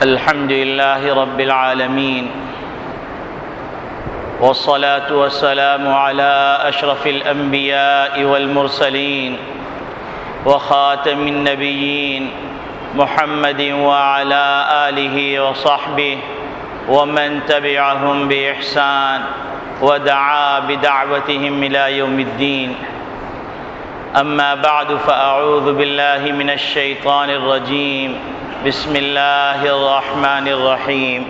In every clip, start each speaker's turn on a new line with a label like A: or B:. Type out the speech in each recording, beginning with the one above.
A: الحمد لله رب العالمين، والصلاة والسلام على أشرف الأنبياء والمرسلين وخاتم النبيين محمد وعلى آله وصحبه ومن تبعهم بإحسان ودعا بدعوتهم إلى يوم الدين. أما بعد، فأعوذ بالله من الشيطان الرجيم. بسم الله الرحمن الرحيم.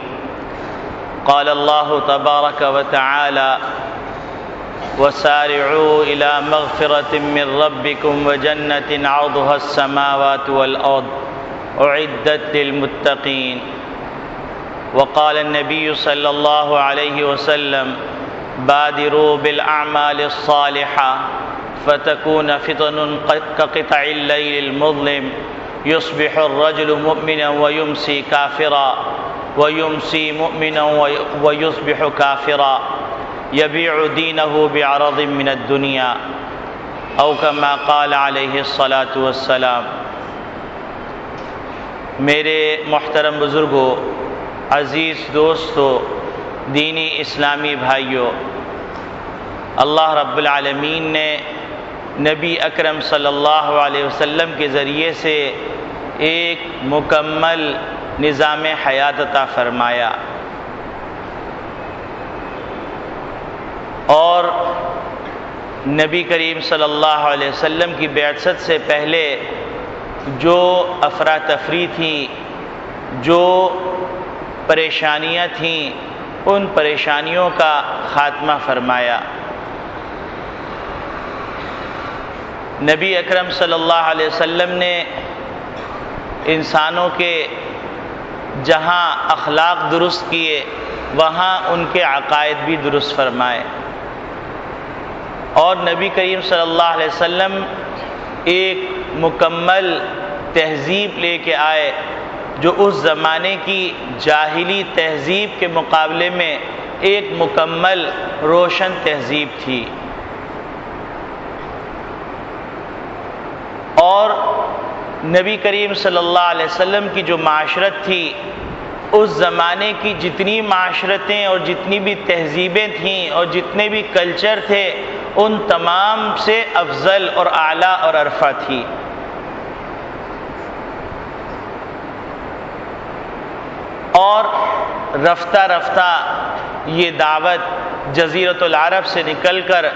A: قال الله تبارك وتعالى: وسارعوا إلى مغفرة من ربكم وجنة عرضها السماوات والأرض أعدت للمتقين. وقال النبي صلى الله عليه وسلم: بادروا بالأعمال الصالحة فتكون فتن كقطع الليل المظلم، يصبح الرجل مؤمنا ويمسي كافرا ويمسي مؤمنا ويصبح كافرا، يبيع دينه بعرض من الدنيا، أو كما قال عليه الصلاة والسلام. میرے محترم بزرگوں، عزیز دوستو، دینی اسلامی بھائیوں، اللہ رب العالمین نے نبی اکرم صلی اللہ علیہ وسلم کے ذریعے سے ایک مکمل نظام حیات عطا فرمایا، اور نبی کریم صلی اللہ علیہ وسلم کی بعثت سے پہلے جو افراتفری تھی، جو پریشانیاں تھیں، ان پریشانیوں کا خاتمہ فرمایا. نبی اکرم صلی اللہ علیہ وسلم نے انسانوں کے جہاں اخلاق درست کیے، وہاں ان کے عقائد بھی درست فرمائے، اور نبی کریم صلی اللہ علیہ وسلم ایک مکمل تہذیب لے کے آئے جو اس زمانے کی جاہلی تہذیب کے مقابلے میں ایک مکمل روشن تہذیب تھی. اور نبی کریم صلی اللہ علیہ وسلم کی جو معاشرت تھی، اس زمانے کی جتنی معاشرتیں اور جتنی بھی تہذیبیں تھیں اور جتنے بھی کلچر تھے، ان تمام سے افضل اور اعلیٰ اور عرفہ تھی. اور رفتہ رفتہ یہ دعوت جزیرۃ العرب سے نکل کر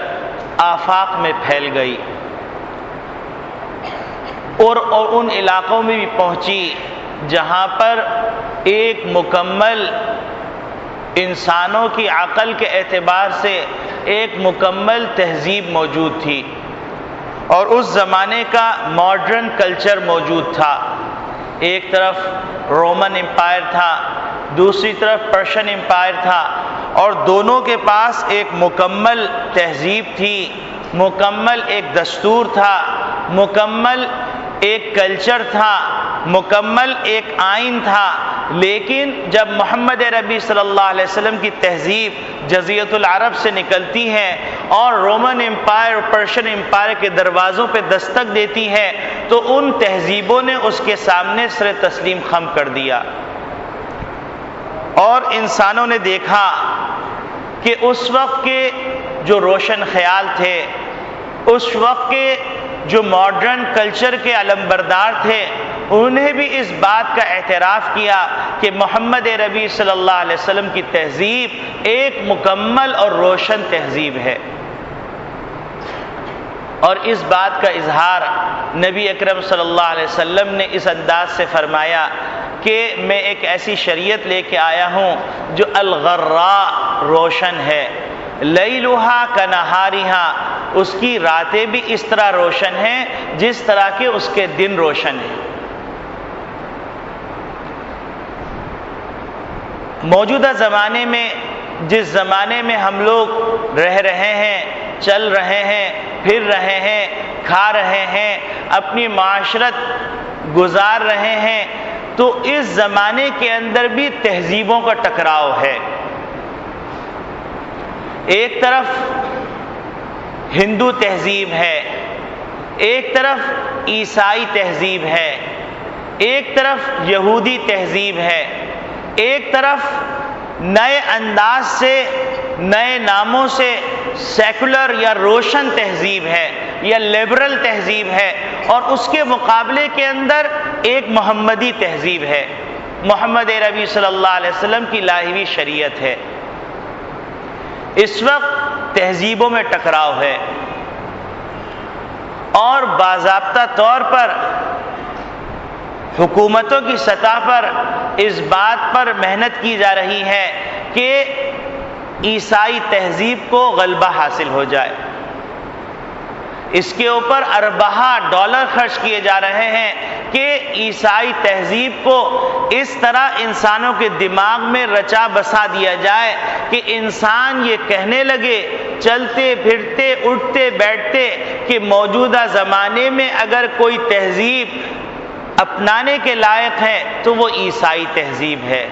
A: آفاق میں پھیل گئی، اور ان علاقوں میں بھی پہنچی جہاں پر ایک مکمل انسانوں کی عقل کے اعتبار سے ایک مکمل تہذیب موجود تھی، اور اس زمانے کا ماڈرن کلچر موجود تھا. ایک طرف رومن امپائر تھا، دوسری طرف پرشین امپائر تھا، اور دونوں کے پاس ایک مکمل تہذیب تھی، مکمل ایک دستور تھا، مکمل ایک کلچر تھا، مکمل ایک آئین تھا. لیکن جب محمد عربی صلی اللہ علیہ وسلم کی تہذیب جزیرۃ العرب سے نکلتی ہے اور رومن امپائر اور پرشین امپائر کے دروازوں پہ دستک دیتی ہے، تو ان تہذیبوں نے اس کے سامنے سر تسلیم خم کر دیا، اور انسانوں نے دیکھا کہ اس وقت کے جو روشن خیال تھے، اس وقت کے جو ماڈرن کلچر کے علمبردار تھے، انہیں بھی اس بات کا اعتراف کیا کہ محمد عربی صلی اللہ علیہ وسلم کی تہذیب ایک مکمل اور روشن تہذیب ہے. اور اس بات کا اظہار نبی اکرم صلی اللہ علیہ وسلم نے اس انداز سے فرمایا کہ میں ایک ایسی شریعت لے کے آیا ہوں جو الغراء روشن ہے، لیلھا کنہارھا، اس کی راتیں بھی اس طرح روشن ہیں جس طرح کے اس کے دن روشن ہیں. موجودہ زمانے میں، جس زمانے میں ہم لوگ رہ رہے ہیں، چل رہے ہیں، پھر رہے ہیں، کھا رہے ہیں، اپنی معاشرت گزار رہے ہیں، تو اس زمانے کے اندر بھی تہذیبوں کا ٹکراؤ ہے. ایک طرف ہندو تہذیب ہے، ایک طرف عیسائی تہذیب ہے، ایک طرف یہودی تہذیب ہے، ایک طرف نئے انداز سے، نئے ناموں سے سیکولر یا روشن تہذیب ہے یا لبرل تہذیب ہے، اور اس کے مقابلے کے اندر ایک محمدی تہذیب ہے، محمد عربی صلی اللہ علیہ وسلم کی لائی ہوئی شریعت ہے۔ اس وقت تہذیبوں میں ٹکراؤ ہے، اور باضابطہ طور پر حکومتوں کی سطح پر اس بات پر محنت کی جا رہی ہے کہ عیسائی تہذیب کو غلبہ حاصل ہو جائے۔ اس کے اوپر ارباں ڈالر خرچ کیے جا رہے ہیں کہ عیسائی تہذیب کو اس طرح انسانوں کے دماغ میں رچا بسا دیا جائے کہ انسان یہ کہنے لگے چلتے پھرتے اٹھتے بیٹھتے کہ موجودہ زمانے میں اگر کوئی تہذیب اپنانے کے لائق ہے تو وہ عیسائی تہذیب ہے۔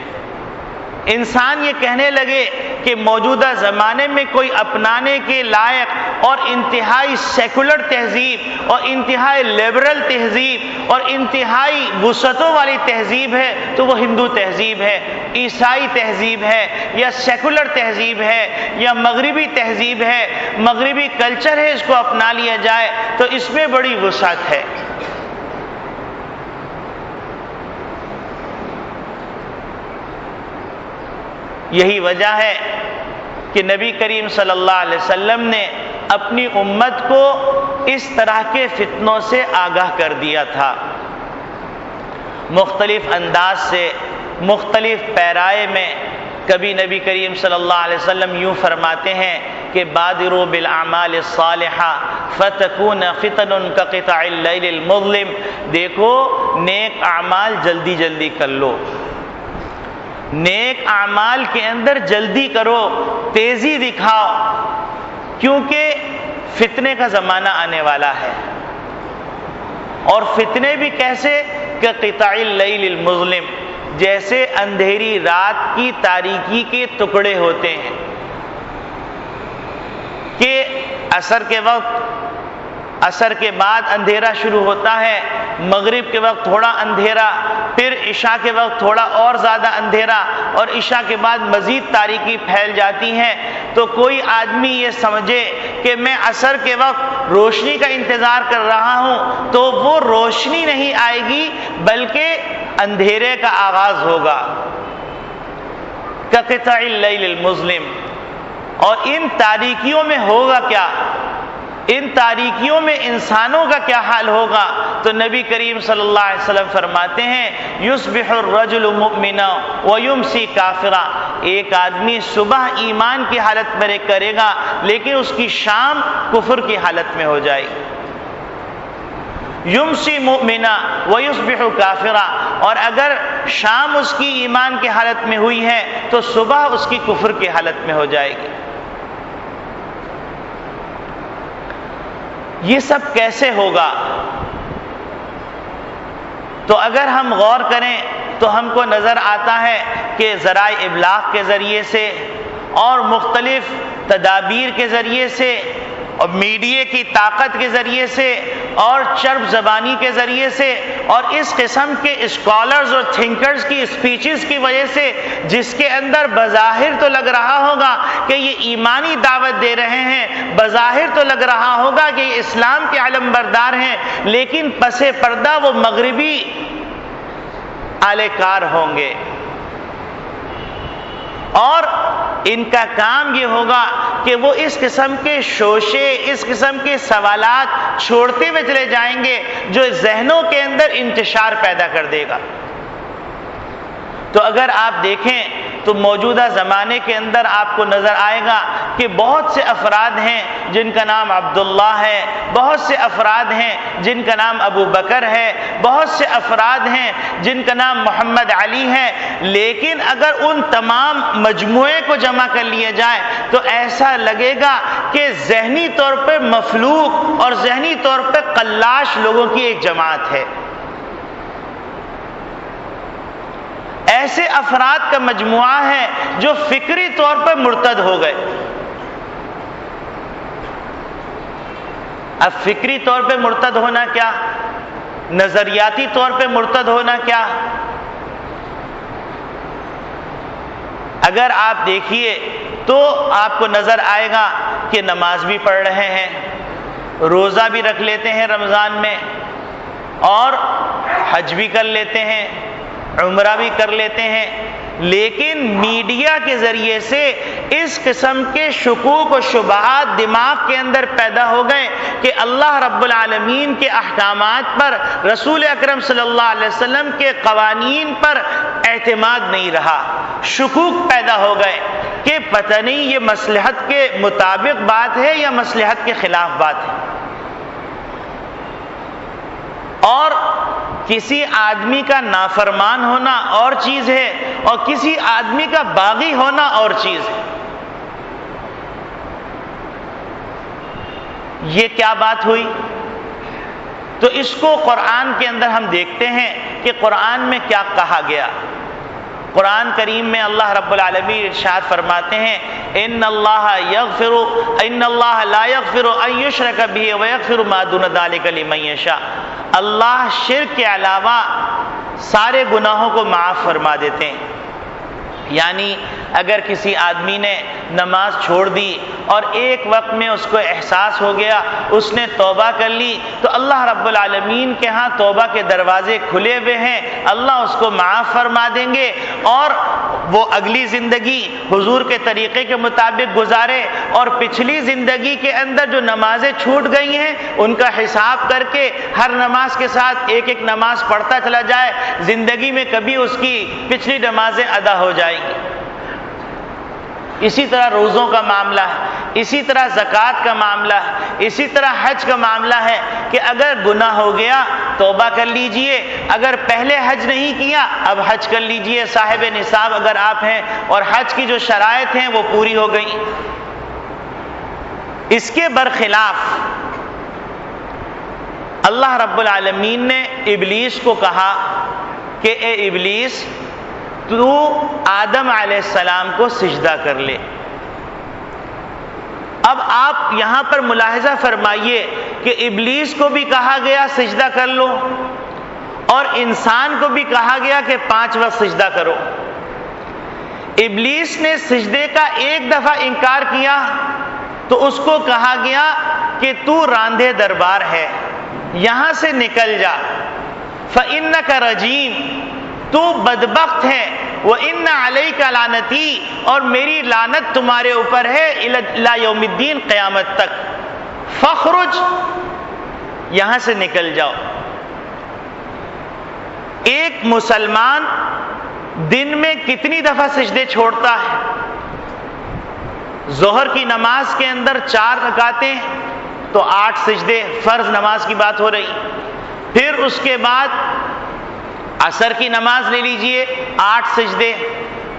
A: انسان یہ کہنے لگے کہ موجودہ زمانے میں کوئی اپنانے کے لائق اور انتہائی سیکولر تہذیب اور انتہائی لبرل تہذیب اور انتہائی وسعتوں والی تہذیب ہے تو وہ ہندو تہذیب ہے، عیسائی تہذیب ہے، یا سیکولر تہذیب ہے، یا مغربی تہذیب ہے، مغربی کلچر ہے، اس کو اپنا لیا جائے تو اس میں بڑی وسعت ہے۔ یہی وجہ ہے کہ نبی کریم صلی اللہ علیہ وسلم نے اپنی امت کو اس طرح کے فتنوں سے آگاہ کر دیا تھا، مختلف انداز سے، مختلف پیرائے میں۔ کبھی نبی کریم صلی اللہ علیہ وسلم یوں فرماتے ہیں کہ بادروا بالاعمال الصالحہ فتکون فتن کقطع اللیل المظلم، دیکھو نیک اعمال جلدی جلدی کر لو، نیک اعمال کے اندر جلدی کرو، تیزی دکھاؤ، کیونکہ فتنے کا زمانہ آنے والا ہے۔ اور فتنے بھی کیسے؟ کہ قطع اللیل المظلم، جیسے اندھیری رات کی تاریکی کے ٹکڑے ہوتے ہیں کہ عصر کے وقت، عصر کے بعد اندھیرا شروع ہوتا ہے، مغرب کے وقت تھوڑا اندھیرا، پھر عشاء کے وقت تھوڑا اور زیادہ اندھیرا، اور عشاء کے بعد مزید تاریکی پھیل جاتی ہے۔ تو کوئی آدمی یہ سمجھے کہ میں عصر کے وقت روشنی کا انتظار کر رہا ہوں تو وہ روشنی نہیں آئے گی بلکہ اندھیرے کا آغاز ہوگا، کقطع اللیل المظلم۔ اور ان تاریکیوں میں ہوگا کیا؟ ان تاریکیوں میں انسانوں کا کیا حال ہوگا؟ تو نبی کریم صلی اللہ علیہ وسلم فرماتے ہیں یصبح الرجل مؤمنا ویمسی کافرا، ایک آدمی صبح ایمان کی حالت میں کرے گا لیکن اس کی شام کفر کی حالت میں ہو جائے گی۔ یمسی مؤمنا ویصبح کافرا، اور اگر شام اس کی ایمان کی حالت میں ہوئی ہے تو صبح اس کی کفر کی حالت میں ہو جائے گی۔ یہ سب کیسے ہوگا؟ تو اگر ہم غور کریں تو ہم کو نظر آتا ہے کہ ذرائع ابلاغ کے ذریعے سے اور مختلف تدابیر کے ذریعے سے اور میڈیا کی طاقت کے ذریعے سے اور چرب زبانی کے ذریعے سے اور اس قسم کے اسکالرز اور تھنکرز کی اسپیچز کی وجہ سے، جس کے اندر بظاہر تو لگ رہا ہوگا کہ یہ ایمانی دعوت دے رہے ہیں، بظاہر تو لگ رہا ہوگا کہ یہ اسلام کے علم بردار ہیں، لیکن پس پردہ وہ مغربی اہل کار ہوں گے، اور ان کا کام یہ ہوگا کہ وہ اس قسم کے شوشے، اس قسم کے سوالات چھوڑتے ہوئے چلے جائیں گے جو ذہنوں کے اندر انتشار پیدا کر دے گا۔ تو اگر آپ دیکھیں تو موجودہ زمانے کے اندر آپ کو نظر آئے گا کہ بہت سے افراد ہیں جن کا نام عبداللہ ہے، بہت سے افراد ہیں جن کا نام ابو بکر ہے، بہت سے افراد ہیں جن کا نام محمد علی ہے، لیکن اگر ان تمام مجموعے کو جمع کر لیا جائے تو ایسا لگے گا کہ ذہنی طور پہ مفلوق اور ذہنی طور پہ قلاش لوگوں کی ایک جماعت ہے۔ ایسے افراد کا مجموعہ ہے جو فکری طور پر مرتد ہو گئے۔ اب فکری طور پہ مرتد ہونا کیا؟ نظریاتی طور پہ مرتد ہونا کیا؟ اگر آپ دیکھیے تو آپ کو نظر آئے گا کہ نماز بھی پڑھ رہے ہیں، روزہ بھی رکھ لیتے ہیں رمضان میں، اور حج بھی کر لیتے ہیں، عمرہ بھی کر لیتے ہیں، لیکن میڈیا کے ذریعے سے اس قسم کے شکوک و شبہات دماغ کے اندر پیدا ہو گئے کہ اللہ رب العالمین کے احکامات پر، رسول اکرم صلی اللہ علیہ وسلم کے قوانین پر اعتماد نہیں رہا، شکوک پیدا ہو گئے کہ پتہ نہیں یہ مصلحت کے مطابق بات ہے یا مصلحت کے خلاف بات ہے۔ اور کسی آدمی کا نافرمان ہونا اور چیز ہے، اور کسی آدمی کا باغی ہونا اور چیز ہے۔ یہ کیا بات ہوئی؟ تو اس کو قرآن کے اندر ہم دیکھتے ہیں کہ قرآن میں کیا کہا گیا۔ قرآن کریم میں اللہ رب العالمین ارشاد فرماتے ہیں، ان اللہ لا یغفر ان یشرک بہ ویغفر ما دون ذلک لمن یشاء۔ اللہ شرک کے علاوہ سارے گناہوں کو معاف فرما دیتے ہیں۔ یعنی اگر کسی آدمی نے نماز چھوڑ دی اور ایک وقت میں اس کو احساس ہو گیا، اس نے توبہ کر لی، تو اللہ رب العالمین کے ہاں توبہ کے دروازے کھلے ہوئے ہیں، اللہ اس کو معاف فرما دیں گے، اور وہ اگلی زندگی حضور کے طریقے کے مطابق گزارے، اور پچھلی زندگی کے اندر جو نمازیں چھوٹ گئی ہیں ان کا حساب کر کے ہر نماز کے ساتھ ایک ایک نماز پڑھتا چلا جائے، زندگی میں کبھی اس کی پچھلی نمازیں ادا ہو جائیں گی۔ اسی طرح روزوں کا معاملہ ہے، اسی طرح زکوٰۃ کا معاملہ ہے، اسی طرح حج کا معاملہ ہے کہ اگر گناہ ہو گیا توبہ کر لیجئے، اگر پہلے حج نہیں کیا اب حج کر لیجئے، صاحب نصاب اگر آپ ہیں اور حج کی جو شرائط ہیں وہ پوری ہو گئی۔ اس کے برخلاف اللہ رب العالمین نے ابلیس کو کہا کہ اے ابلیس، تو آدم علیہ السلام کو سجدہ کر لے۔ اب آپ یہاں پر ملاحظہ فرمائیے کہ ابلیس کو بھی کہا گیا سجدہ کر لو، اور انسان کو بھی کہا گیا کہ 5 وقت سجدہ کرو۔ ابلیس نے سجدے کا ایک دفعہ انکار کیا تو اس کو کہا گیا کہ تو راندھے دربار ہے، یہاں سے نکل جا، فَإِنَّكَ رَجِيمٌ، تو بدبخت ہے، وَإِنَّ عَلَيْكَ لَعْنَتِي، اور میری لعنت تمہارے اوپر ہے إِلَى يَوْمِ الدِّينِ، قیامت تک، فَاخْرُجْ، یہاں سے نکل جاؤ۔ ایک مسلمان دن میں کتنی دفعہ سجدے چھوڑتا ہے؟ ظہر کی نماز کے اندر 4 رکعتیں تو 8 سجدے، فرض نماز کی بات ہو رہی۔ پھر اس کے بعد عصر کی نماز لے لیجئے 8 سجدے،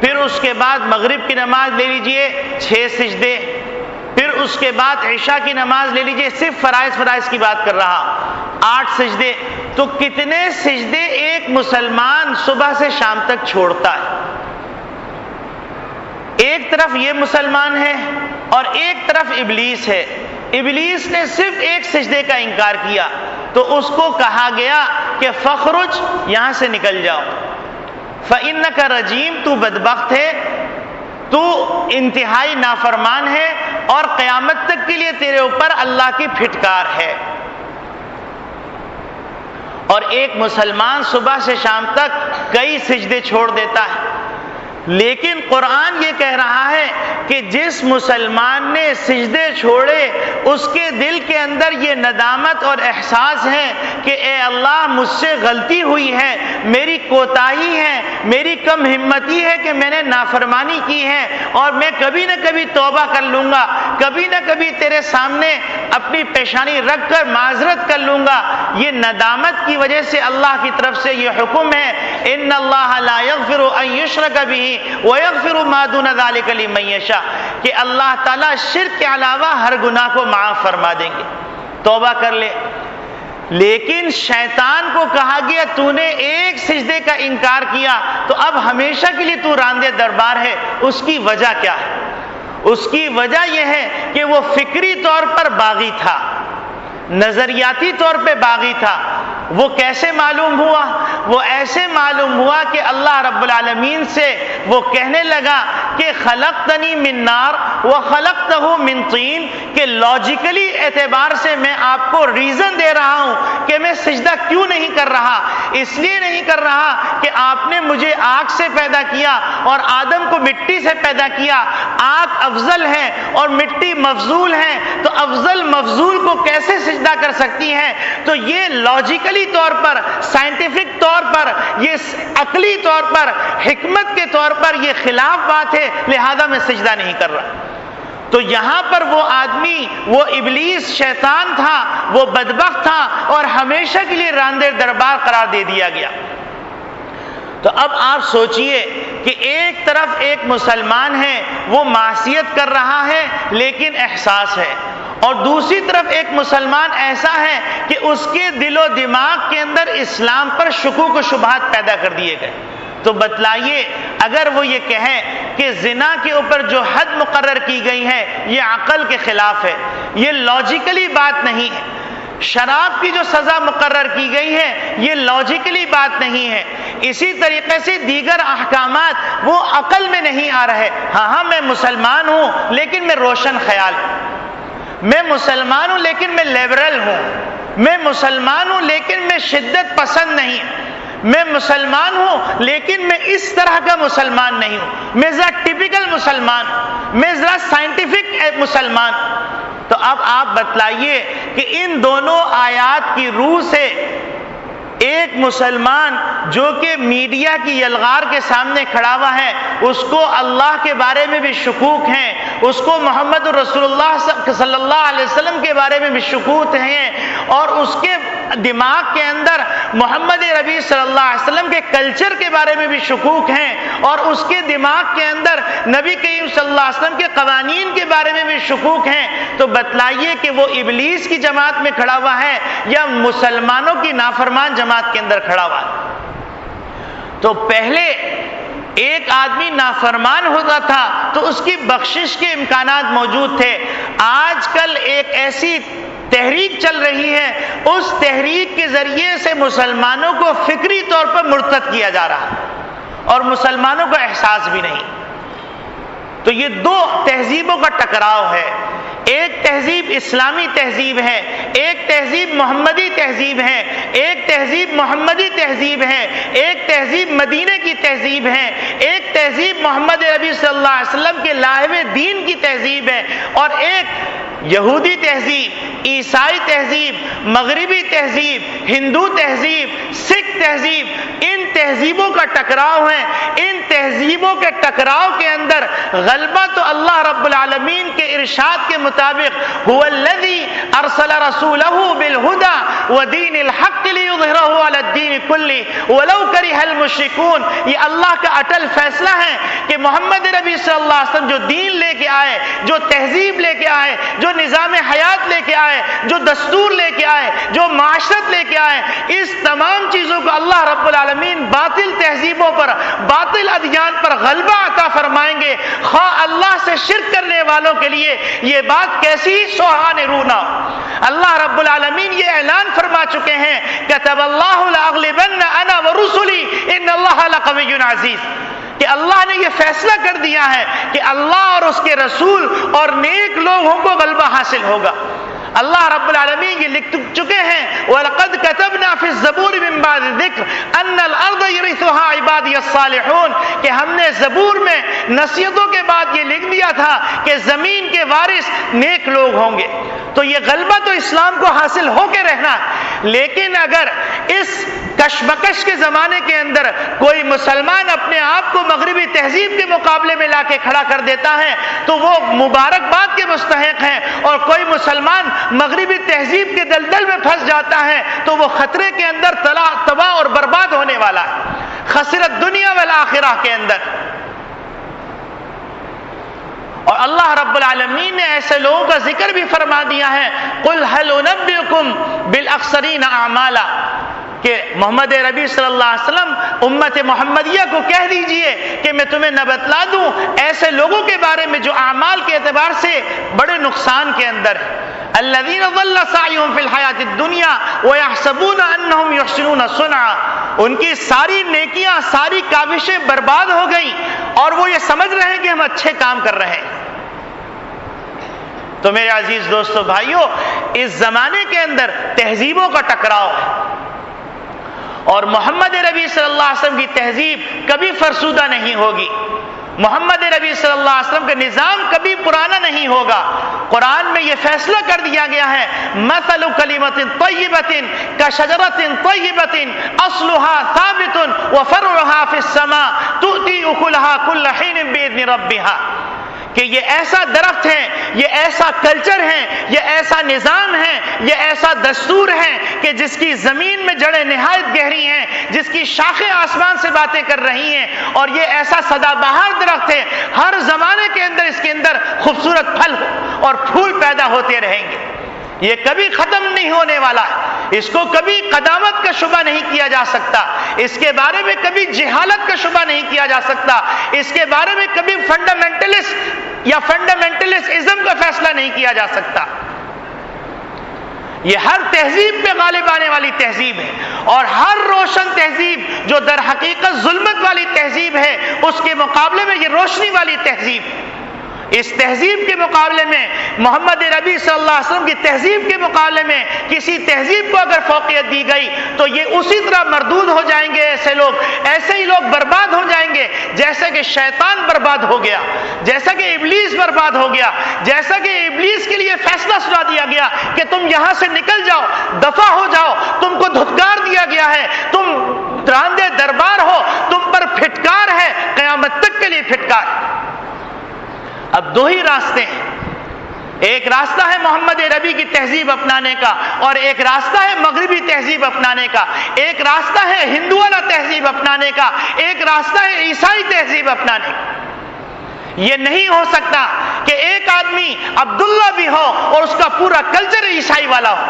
A: پھر اس کے بعد مغرب کی نماز لے لیجئے 6 سجدے، پھر اس کے بعد عشاء کی نماز لے لیجئے، صرف فرائض کی بات کر رہا، 8 سجدے۔ تو کتنے سجدے ایک مسلمان صبح سے شام تک چھوڑتا ہے؟ ایک طرف یہ مسلمان ہے اور ایک طرف ابلیس ہے۔ ابلیس نے صرف ایک سجدے کا انکار کیا تو اس کو کہا گیا کہ فخرج، یہاں سے نکل جاؤ، فَإِنَّكَ رَجِيمٌ، تو بدبخت ہے، تو انتہائی نافرمان ہے، اور قیامت تک کے لیے تیرے اوپر اللہ کی پھٹکار ہے۔ اور ایک مسلمان صبح سے شام تک کئی سجدے چھوڑ دیتا ہے، لیکن قرآن یہ کہہ رہا ہے کہ جس مسلمان نے سجدے چھوڑے اس کے دل کے اندر یہ ندامت اور احساس ہے کہ اے اللہ، مجھ سے غلطی ہوئی ہے، میری کوتاہی ہے، میری کم ہمتی ہے کہ میں نے نافرمانی کی ہے، اور میں کبھی نہ کبھی توبہ کر لوں گا، کبھی نہ کبھی تیرے سامنے اپنی پیشانی رکھ کر معذرت کر لوں گا۔ یہ ندامت کی وجہ سے اللہ کی طرف سے یہ حکم ہے، ان اللہ لا یغفر ان یشرک بہ وَيَغْفِرُ مَا دُونَ ذَلِكَ لِمَن یشاء، کہ اللہ تعالیٰ شرک کے علاوہ ہر گناہ کو معاف فرما دیں گے، توبہ کر لے۔ لیکن شیطان کو کہا گیا تو نے ایک سجدے کا انکار کیا تو اب ہمیشہ کے لیے تو راندے دربار ہے۔ اس کی وجہ کیا ہے؟ اس کی وجہ یہ ہے کہ وہ فکری طور پر باغی تھا، نظریاتی طور پہ باغی تھا۔ وہ کیسے معلوم ہوا؟ وہ ایسے معلوم ہوا کہ اللہ رب العالمین سے وہ کہنے لگا کہ خلقتنی من نار وخلقتہ من طین، کہ لاجیکلی اعتبار سے میں آپ کو ریزن دے رہا ہوں کہ میں سجدہ کیوں نہیں کر رہا۔ اس لیے نہیں کر رہا کہ آپ نے مجھے آگ سے پیدا کیا اور آدم کو مٹی سے پیدا کیا، آگ افضل ہے اور مٹی مفضول ہے، تو افضل مفضول کو کیسے سجدہ کر سکتی ہے؟ تو یہ لاجیکلی طور پر، سائنٹیفک طور پر، یہ عقلی طور پر، حکمت کے طور پر یہ خلاف بات ہے، لہذا میں سجدہ نہیں کر رہا۔ تو یہاں پر وہ آدمی، وہ ابلیس شیطان تھا، وہ بدبخت تھا اور ہمیشہ کے لیے راندے دربار قرار دے دیا گیا۔ تو اب آپ سوچئے کہ ایک طرف ایک مسلمان ہے، وہ معصیت کر رہا ہے لیکن احساس ہے، اور دوسری طرف ایک مسلمان ایسا ہے کہ اس کے دل و دماغ کے اندر اسلام پر شکوک و شبہات پیدا کر دیے گئے۔ تو بتلائیے، اگر وہ یہ کہیں کہ زنا کے اوپر جو حد مقرر کی گئی ہے یہ عقل کے خلاف ہے، یہ لاجیکلی بات نہیں ہے، شراب کی جو سزا مقرر کی گئی ہے یہ لاجیکلی بات نہیں ہے، اسی طریقے سے دیگر احکامات وہ عقل میں نہیں آ رہے۔ ہاں میں مسلمان ہوں لیکن میں روشن خیال ہوں، میں مسلمان ہوں لیکن میں لیبرل ہوں، میں مسلمان ہوں لیکن میں شدت پسند نہیں، میں مسلمان ہوں لیکن میں اس طرح کا مسلمان نہیں ہوں، میں ذرا ٹپیکل مسلمان ہوں، میں ذرا سائنٹیفک مسلمان۔ تو اب آپ بتلائیے کہ ان دونوں آیات کی روح سے ایک مسلمان جو کہ میڈیا کی یلغار کے سامنے کھڑا ہوا ہے، اس کو اللہ کے بارے میں بھی شکوک ہیں، اس کو محمد رسول اللہ صلی اللہ علیہ وسلم کے بارے میں بھی شکوک ہیں، اور اس کے دماغ کے اندر محمد ربی صلی اللہ علیہ وسلم کے کلچر کے بارے میں بھی شکوک ہیں، اور اس کے دماغ کے اندر نبی کریم صلی اللہ علیہ وسلم کے قوانین کے بارے میں بھی شکوک ہیں۔ تو بتلائیے کہ وہ ابلیس کی جماعت میں کھڑا ہوا ہے یا مسلمانوں کی نافرمان جماعت کے اندر کھڑا ہوا ہے۔ تو پہلے ایک آدمی نافرمان ہوتا تھا تو اس کی بخشش کے امکانات موجود تھے، آج کل ایک ایسی تحریک چل رہی ہے، اس تحریک کے ذریعے سے مسلمانوں کو فکری طور پر مرتد کیا جا رہا اور مسلمانوں کو احساس بھی نہیں۔ تو یہ دو تہذیبوں کا ٹکراؤ ہے، ایک تہذیب اسلامی تہذیب ہے، ایک تہذیب محمدی تہذیب ہے، ایک تہذیب محمدی تہذیب ہے، ایک تہذیب مدینے کی تہذیب ہے، ایک تہذیب محمد نبی صلی اللہ علیہ وسلم کے لائحہ دین کی تہذیب ہے، اور ایک یہودی تہذیب، عیسائی تہذیب، مغربی تہذیب، ہندو تہذیب، سکھ تہذیب، ان تہذیبوں کا ٹکراؤ ہے۔ ان تہذیبوں کے ٹکراؤ کے اندر غلبہ تو اللہ رب العالمین کے ارشاد کے مطابق هو الذی ارسل رسولہ بالہدی ودین الحق لیظہرہ علی الدین کلہ ولو کرہ المشرکون، یہ اللہ کا اٹل فیصلہ ہے کہ محمد نبی صلی اللہ علیہ وسلم جو دین لے کے آئے، جو تہذیب لے کے آئے، جو نظام حیات لے کے آئے، جو دستور لے کے آئے، جو معاشرت لے کے آئے، اس تمام چیزوں کو اللہ رب العالمین باطل تہذیبوں پر، باطل ادیان پر غلبہ عطا فرمائیں گے، خواہ اللہ سے شرک کرنے والوں کے لیے یہ بات کیسی سوہان رونا۔ اللہ رب العالمین یہ اعلان فرما چکے ہیں، کتب اللہ لاغلبن انا ورسلی ان اللہ لقوی عزیز، کہ اللہ نے یہ فیصلہ کر دیا ہے کہ اللہ اور اس کے رسول اور نیک لوگوں کو غلبہ حاصل ہوگا۔ اللہ رب العالمین یہ لکھ چکے ہیں، وَلَقَدْ كَتَبْنَا فِي الزَّبُورِ مِن بَعْدِ الذِّكْرِ أَنَّ الْأَرْضَ يَرِثُهَا عِبَادِيَ الصَّالِحُونَ، کہ ہم نے زبور میں نصیحتوں کے بعد یہ لکھ دیا تھا کہ زمین کے وارث نیک لوگ ہوں گے۔ تو یہ غلبہ تو اسلام کو حاصل ہو کے رہنا ہے، لیکن اگر اس کشمکش کے زمانے کے اندر کوئی مسلمان اپنے آپ کو مغربی تہذیب کے مقابلے میں لا کے کھڑا کر دیتا ہے تو وہ مبارکباد کے مستحق ہیں، اور کوئی مسلمان مغربی تہذیب کے دلدل میں پھنس جاتا ہے تو وہ خطرے کے اندر تباہ اور برباد ہونے والا ہے، خسرت دنیا والآخرہ کے اندر۔ اور اللہ رب العالمین نے ایسے لوگوں کا ذکر بھی فرما دیا ہے، قُلْ هَلْ أُنَبِّئُكُمْ بِالْأَخْسَرِينَ أَعْمَالًا، کہ محمد ربی صلی اللہ علیہ وسلم امت محمدیہ کو کہہ دیجئے کہ میں تمہیں نہ بتلا دوں ایسے لوگوں کے بارے میں جو اعمال کے اعتبار سے بڑے نقصان کے اندر ہے۔ الذین ضل سعیہم فی الحیاۃ الدنیا ویحسبون انہم یحسنون صنعا، ان کی ساری نیکیاں، ساری کاوشیں برباد ہو گئیں اور وہ یہ سمجھ رہے ہیں کہ ہم اچھے کام کر رہے ہیں۔ تو میرے عزیز دوستو بھائیو، اس زمانے کے اندر تہذیبوں کا ٹکراؤ ہے، اور محمد نبی صلی اللہ علیہ وسلم کی تہذیب کبھی فرسودہ نہیں ہوگی، محمد نبی صلی اللہ علیہ وسلم کا نظام کبھی پرانا نہیں ہوگا۔ قرآن میں یہ فیصلہ کر دیا گیا ہے، مثل کلمۃ طیبۃ کشجرۃ طیبۃ اصلها ثابت وفرعها فی السماء تؤتی اکلها کل حین باذن ربها، کہ یہ ایسا درخت ہے، یہ ایسا کلچر ہے، یہ ایسا نظام ہے، یہ ایسا دستور ہے کہ جس کی زمین میں جڑیں نہایت گہری ہیں، جس کی شاخیں آسمان سے باتیں کر رہی ہیں، اور یہ ایسا سدا بہار درخت ہے، ہر زمانے کے اندر اس کے اندر خوبصورت پھل اور پھول پیدا ہوتے رہیں گے، یہ کبھی ختم نہیں ہونے والا ہے، اس کو کبھی قدامت کا شبہ نہیں کیا جا سکتا، اس کے بارے میں کبھی جہالت کا شبہ نہیں کیا جا سکتا، اس کے بارے میں کبھی فنڈامنٹلسٹ یا فنڈامنٹلسٹ کا فیصلہ نہیں کیا جا سکتا۔ یہ ہر تہذیب پہ غالب آنے والی تہذیب ہے، اور ہر روشن تہذیب جو در حقیقت ظلمت والی تہذیب ہے، اس کے مقابلے میں یہ روشنی والی تہذیب ہے۔ اس تہذیب کے مقابلے میں، محمد نبی صلی اللہ علیہ وسلم کی تہذیب کے مقابلے میں کسی تہذیب کو اگر فوقیت دی گئی تو یہ اسی طرح مردود ہو جائیں گے، ایسے ہی لوگ برباد ہو جائیں گے جیسا کہ شیطان برباد ہو گیا، جیسا کہ ابلیس برباد ہو گیا، جیسا کہ ابلیس کے لیے فیصلہ سنا دیا گیا کہ تم یہاں سے نکل جاؤ، دفع ہو جاؤ، تم کو دھتکار دیا گیا ہے، تم راندے دربار ہو، تم پر پھٹکار ہے، قیامت تک کے لیے پھٹکار۔ اب دو ہی راستے ہیں، ایک راستہ ہے محمد عربی کی تہذیب اپنانے کا، اور ایک راستہ ہے مغربی تہذیب اپنانے کا، ایک راستہ ہے ہندو والا تہذیب اپنانے کا، ایک راستہ ہے عیسائی تہذیب اپنانے کا۔ یہ نہیں ہو سکتا کہ ایک آدمی عبداللہ بھی ہو اور اس کا پورا کلچر عیسائی والا ہو،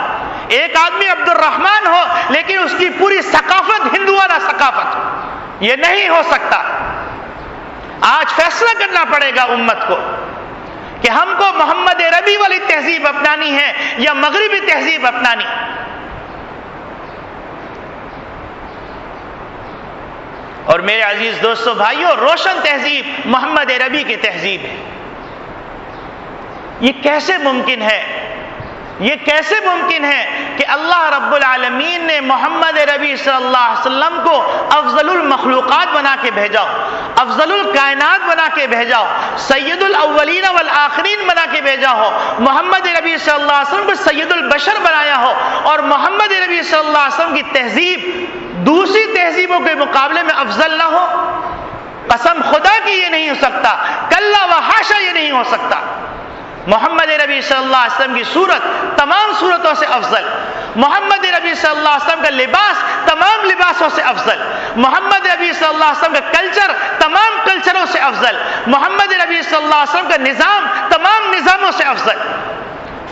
A: ایک آدمی عبد الرحمن ہو لیکن اس کی پوری ثقافت ہندو والا ثقافت ہو، یہ نہیں ہو سکتا۔ آج فیصلہ کرنا پڑے گا امت کو کہ ہم کو محمد عربی والی تہذیب اپنانی ہے یا مغربی تہذیب اپنانی۔ اور میرے عزیز دوستو بھائیو، روشن تہذیب محمد عربی کی تہذیب ہے۔ یہ کیسے ممکن ہے؟ یہ کیسے ممکن ہے کہ اللہ رب العالمین نے محمد عربی صلی اللہ علیہ وسلم کو افضل المخلوقات بنا کے بھیجا ہو، افضل الکائنات بنا کے بھیجا ہو، سید الاولین والآخرین بنا کے بھیجا ہو، محمد عربی صلی اللہ علیہ وسلم کو سید البشر بنایا ہو، اور محمد عربی صلی اللہ علیہ وسلم کی تہذیب دوسری تہذیبوں کے مقابلے میں افضل نہ ہو؟ قسم خدا کی یہ نہیں ہو سکتا، کلا و حاشا یہ نہیں ہو سکتا۔ محمد نبی صلی اللہ علیہ وسلم کی صورت تمام صورتوں سے افضل، محمد نبی صلی اللہ علیہ وسلم کا لباس تمام لباسوں سے افضل، محمد نبی صلی اللہ علیہ وسلم کا کلچر تمام کلچروں سے افضل، محمد نبی صلی اللہ علیہ وسلم کا نظام تمام نظاموں سے افضل۔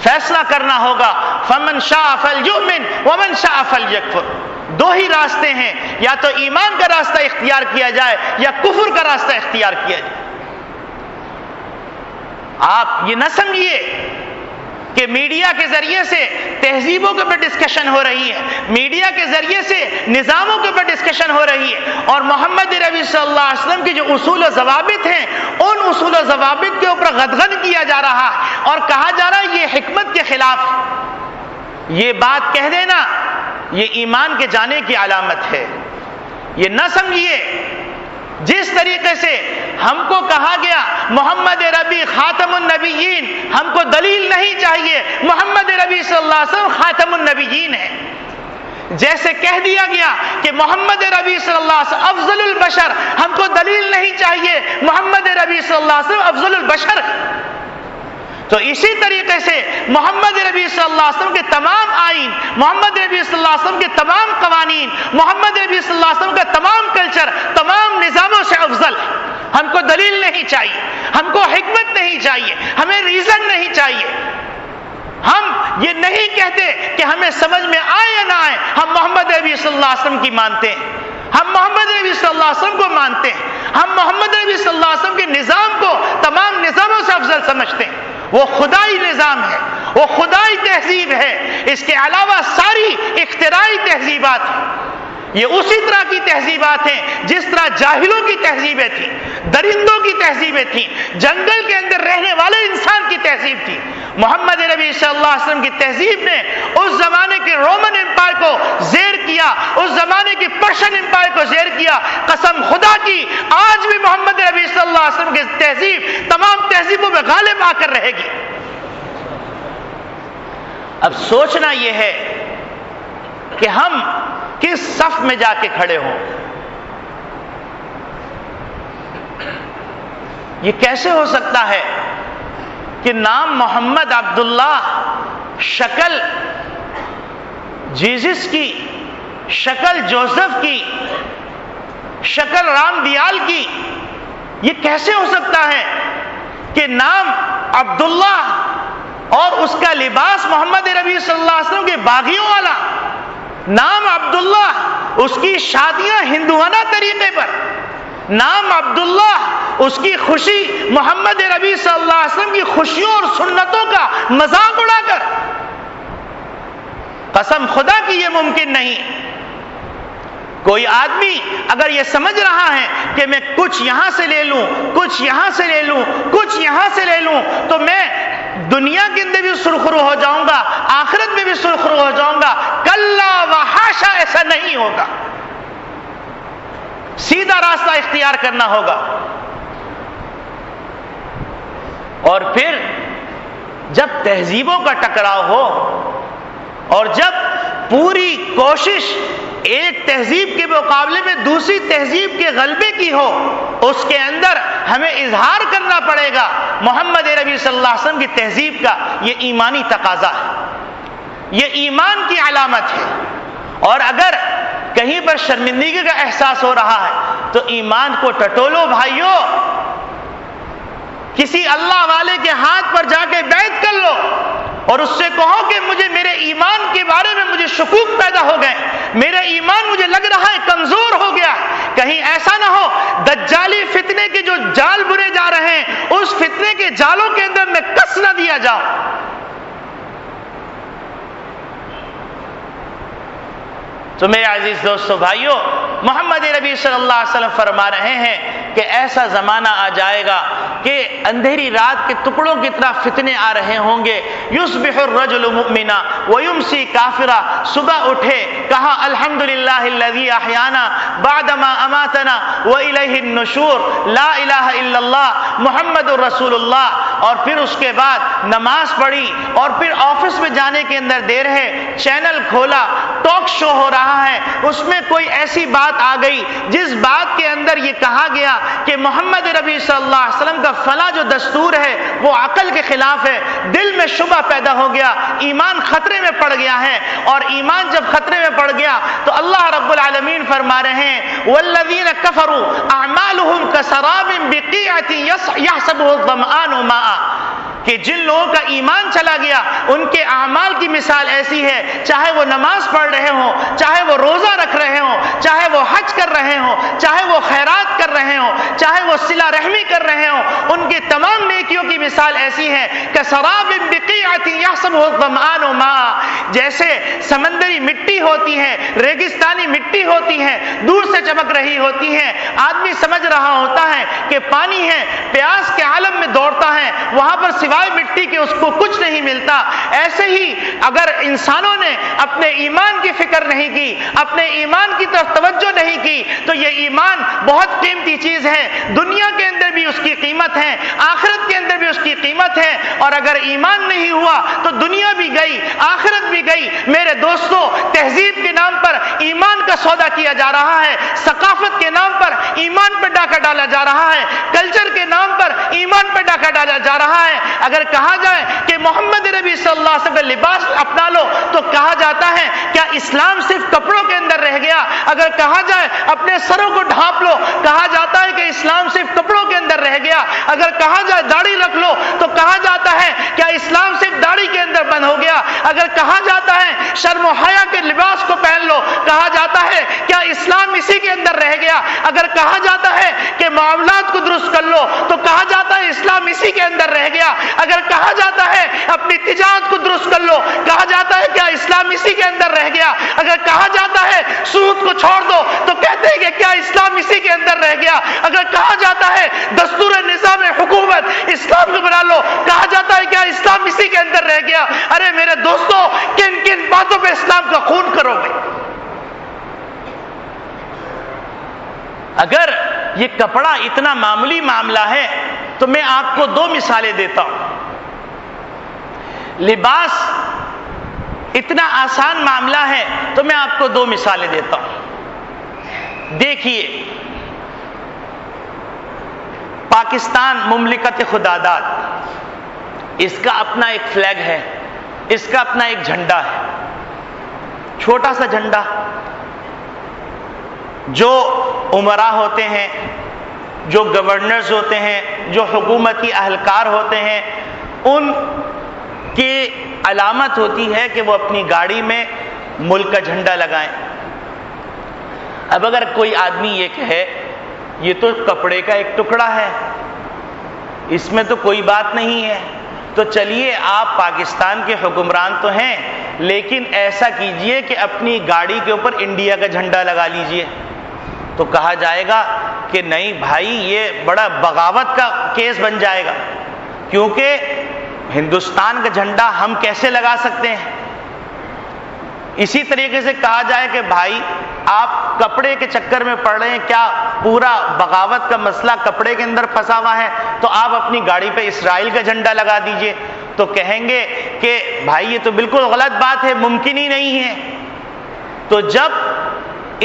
A: فیصلہ کرنا ہوگا، فمن شاء فلیؤمن ومن شاء فلیکفر۔ دو ہی راستے ہیں، یا تو ایمان کا راستہ اختیار کیا جائے یا کفر کا راستہ اختیار کیا جائے۔ آپ یہ نہ سمجھیے کہ میڈیا کے ذریعے سے تہذیبوں کے اوپر ڈسکشن ہو رہی ہے، میڈیا کے ذریعے سے نظاموں کے اوپر ڈسکشن ہو رہی ہے، اور محمد نبی صلی اللہ علیہ وسلم کے جو اصول و ضوابط ہیں ان اصول و ضوابط کے اوپر غدغد کیا جا رہا ہے اور کہا جا رہا ہے یہ حکمت کے خلاف۔ یہ بات کہہ دینا یہ ایمان کے جانے کی علامت ہے۔ یہ نہ سمجھیے جس طریقے سے ہم کو کہا گیا محمد عربی خاتم النبیین، ہم کو دلیل نہیں چاہیے، محمد عربی صلی اللہ علیہ وسلم خاتم النبیین ہے۔ جیسے کہہ دیا گیا کہ محمد عربی صلی اللہ علیہ وسلم افضل البشر، ہم کو دلیل نہیں چاہیے، محمد عربی صلی اللہ علیہ وسلم افضل البشر۔ تو اسی طریقے سے محمد نبی صلی اللہ علیہ وسلم کے تمام آئین، محمد نبی صلی اللہ علیہ وسلم کے تمام قوانین، محمد نبی صلی اللہ علیہ وسلم کا تمام کلچر تمام نظاموں سے افضل۔ ہم کو دلیل نہیں چاہیے، ہم کو حکمت نہیں چاہیے، ہمیں ریزن نہیں چاہیے۔ ہم یہ نہیں کہتے کہ ہمیں سمجھ میں آئے یا نہ آئے، ہم محمد نبی صلی اللہ علیہ وسلم کی مانتے ہیں، ہم محمد نبی صلی اللہ علیہ وسلم کو مانتے ہیں، ہم محمد نبی صلی اللہ علیہ وسلم کے نظام کو تمام نظاموں سے افضل سمجھتے ہیں۔ وہ خدائی نظام ہے وہ خدائی تہذیب ہے، اس کے علاوہ ساری اختراعی تہذیبات ہیں۔ یہ اسی طرح کی تہذیبات ہیں جس طرح جاہلوں کی تہذیبیں تھیں، درندوں کی تہذیبیں تھیں، جنگل کے اندر رہنے والے انسان کی تہذیب تھی۔ محمد نبی صلی اللہ علیہ وسلم کی تہذیب نے اس زمانے کے رومن امپائر کو زیر کیا، اس زمانے کے پرشین امپائر کو زیر کیا۔ قسم خدا کی آج بھی محمد نبی صلی اللہ علیہ وسلم کی تہذیب تمام تہذیبوں میں غالب آ کر رہے گی۔ اب سوچنا یہ ہے کہ ہم کس صف میں جا کے کھڑے ہوں۔ یہ کیسے ہو سکتا ہے کہ نام محمد عبداللہ، شکل جیزس کی، شکل جوزف کی، شکل رام دیال کی، یہ کیسے ہو سکتا ہے کہ نام عبداللہ اور اس کا لباس محمد نبی صلی اللہ علیہ وسلم کے باغیوں والا، نام عبداللہ اس کی شادیاں ہندوانہ طریقے پر، نام عبداللہ اس کی خوشی محمد نبی صلی اللہ علیہ وسلم کی خوشیوں اور سنتوں کا مذاق اڑا کر۔ قسم خدا کی یہ ممکن نہیں۔ کوئی آدمی اگر یہ سمجھ رہا ہے کہ میں کچھ یہاں سے لے لوں، کچھ یہاں سے لے لوں، کچھ یہاں سے لے لوں تو میں دنیا کے اندر بھی سرخرو ہو جاؤں گا، آخرت میں بھی سرخرو ہو جاؤں گا، کلا وحاشا، ایسا نہیں ہوگا۔ سیدھا راستہ اختیار کرنا ہوگا۔ اور پھر جب تہذیبوں کا ٹکراؤ ہو اور جب پوری کوشش ایک تہذیب کے مقابلے میں دوسری تہذیب کے غلبے کی ہو، اس کے اندر ہمیں اظہار کرنا پڑے گا محمد نبی صلی اللہ علیہ وسلم کی تہذیب کا۔ یہ ایمانی تقاضا ہے، یہ ایمان کی علامت ہے۔ اور اگر کہیں پر شرمندگی کا احساس ہو رہا ہے تو ایمان کو ٹٹولو بھائیو، کسی اللہ والے کے ہاتھ پر جا کے بیعت کر لو اور اس سے کہو کہ مجھے میرے ایمان کے بارے میں مجھے شکوک پیدا ہو گئے، میرا ایمان مجھے لگ رہا ہے کمزور ہو گیا، کہیں ایسا نہ ہو دجالی فتنے کے جو جال برے جا رہے ہیں اس فتنے کے جالوں کے اندر میں کس نہ دیا جاؤں۔ تو میرے عزیز دوستو بھائیو، محمد نبی صلی اللہ علیہ وسلم فرما رہے ہیں کہ ایسا زمانہ آ جائے گا کہ اندھیری رات کے ٹکڑوں کی طرح فتنے آ رہے ہوں گے۔ یصبح الرجل مؤمنا ویمسی کافرا، صبح اٹھے کہا الحمدللہ الذی احیانا بعدما اماتنا والیہ النشور، لا الہ الا اللہ محمد الرسول اللہ، اور پھر اس کے بعد نماز پڑھی اور پھر آفس میں جانے کے اندر دیر ہے، چینل کھولا، ٹاک شو ہو رہا ہے، اس میں کوئی ایسی بات آ گئی جس بات کے اندر یہ کہا گیا کہ محمد نبی صلی اللہ علیہ وسلم کا فلاں جو دستور ہے وہ عقل کے خلاف ہے، دل میں شبہ پیدا ہو گیا، ایمان خطرے میں پڑ گیا ہے، اور ایمان جب خطرے میں پڑ گیا تو اللہ رب العالمین فرما رہے ہیں والذین کفروا اعمالهم کسراب بقیعۃ یحسبہ الظمآن ماء، کہ جن لوگوں کا ایمان چلا گیا ان کے اعمال کی مثال ایسی ہے، چاہے وہ نماز پڑھ رہے ہوں، چاہے وہ روزہ رکھ رہے ہوں، چاہے وہ حج کر رہے ہوں، چاہے وہ خیرات کر رہے ہوں، چاہے وہ صلہ رحمی کر رہے ہوں، ان کی تمام نیکیوں کی مثال ایسی ہے کسراب بقیعۃ یحسبہ الظمآن ماء، جیسے سمندری مٹی ہوتی ہے، ریگستانی مٹی ہوتی ہے، دور سے چمک رہی ہوتی ہے، آدمی سمجھ رہا ہوتا ہے کہ پانی ہے، پیاس کے عالم میں دوڑتا ہے، وہاں پر سوائے مٹی کے اس کو کچھ نہیں ملتا۔ ایسے ہی اگر انسانوں نے اپنے ایمان کی فکر نہیں کی، اپنے ایمان کی طرف توجہ نہیں کی تو یہ ایمان بہت قیمتی چیز ہے، دنیا کے اندر بھی اس کی قیمت ہے، آخرت کے اندر بھی اس کی قیمت ہے، اور اگر ایمان نہیں ہوا تو دنیا بھی گئی، آخرت بھی گئی۔ میرے دوستو، تہذیب کے نام پر ایمان کا سودا کیا جا رہا ہے، ثقافت کے نام پر ایمان پر ڈاکہ ڈالا جا رہا ہے، کلچر کے نام پر ایمان پر ڈاکہ ڈالا جا رہا ہے۔ اگر کہا جائے کہ محمد نبی صلی اللہ علیہ وسلم کا لباس اپنا لو تو کہا جاتا ہے کیا اسلام صرف کپڑوں کے اندر رہ گیا؟ اگر کہا جائے اپنے سروں کو ڈھانپ لو، کہا جاتا ہے کہ اسلام صرف کپڑوں کے اندر رہ گیا۔ اگر کہا جائے داڑھی رکھ لو تو کہا جاتا ہے کیا اسلام صرف داڑھی کے اندر بند ہو گیا؟ اگر کہا جاتا ہے شرم و حیا کے لباس کو پہن لو، کہا جاتا ہے کیا اسلام اسی کے اندر رہ گیا؟ اگر کہا جاتا ہے کہ معاملات کو درست کر لو تو کہا جاتا ہے اسلام اسی کے اندر رہ گیا. اگر کہا جاتا ہے اپنی تجارت کو درست کر لو, کہا جاتا ہے کیا اسلام اسی کے اندر رہ گیا. اگر کہا جاتا ہے سود کو چھوڑ دو تو کہتے ہیں کہ کیا اسلام اسی کے اندر رہ گیا. اگر کہا جاتا ہے دستور نظام حکومت اسلام کو بنا لو, کہا جاتا ہے کیا اسلام اسی کے اندر رہ گیا. ارے میرے دوستو, کن کن باتوں پہ اسلام کا خون کرو گے؟ اگر یہ کپڑا اتنا معمولی معاملہ ہے تو میں آپ کو 2 مثالیں دیتا ہوں. لباس اتنا آسان معاملہ ہے تو میں آپ کو 2 مثالیں دیتا ہوں. دیکھیے, پاکستان مملکت خداداد, اس کا اپنا ایک فلیگ ہے, اس کا اپنا ایک جھنڈا ہے, چھوٹا سا جھنڈا. جو امراء ہوتے ہیں, جو گورنرز ہوتے ہیں, جو حکومتی اہلکار ہوتے ہیں, ان کی علامت ہوتی ہے کہ وہ اپنی گاڑی میں ملک کا جھنڈا لگائیں. اب اگر کوئی آدمی یہ کہے یہ تو کپڑے کا ایک ٹکڑا ہے, اس میں تو کوئی بات نہیں ہے, تو چلیے آپ پاکستان کے حکمران تو ہیں, لیکن ایسا کیجئے کہ اپنی گاڑی کے اوپر انڈیا کا جھنڈا لگا لیجئے. تو کہا جائے گا کہ نہیں بھائی, یہ بڑا بغاوت کا کیس بن جائے گا, کیونکہ ہندوستان کا جھنڈا ہم کیسے لگا سکتے ہیں. اسی طریقے سے کہا جائے کہ بھائی آپ کپڑے کے چکر میں پڑ رہے ہیں, کیا پورا بغاوت کا مسئلہ کپڑے کے اندر پھنسا ہوا ہے, تو آپ اپنی گاڑی پہ اسرائیل کا جھنڈا لگا دیجئے. تو کہیں گے کہ بھائی یہ تو بالکل غلط بات ہے, ممکن ہی نہیں ہے. تو جب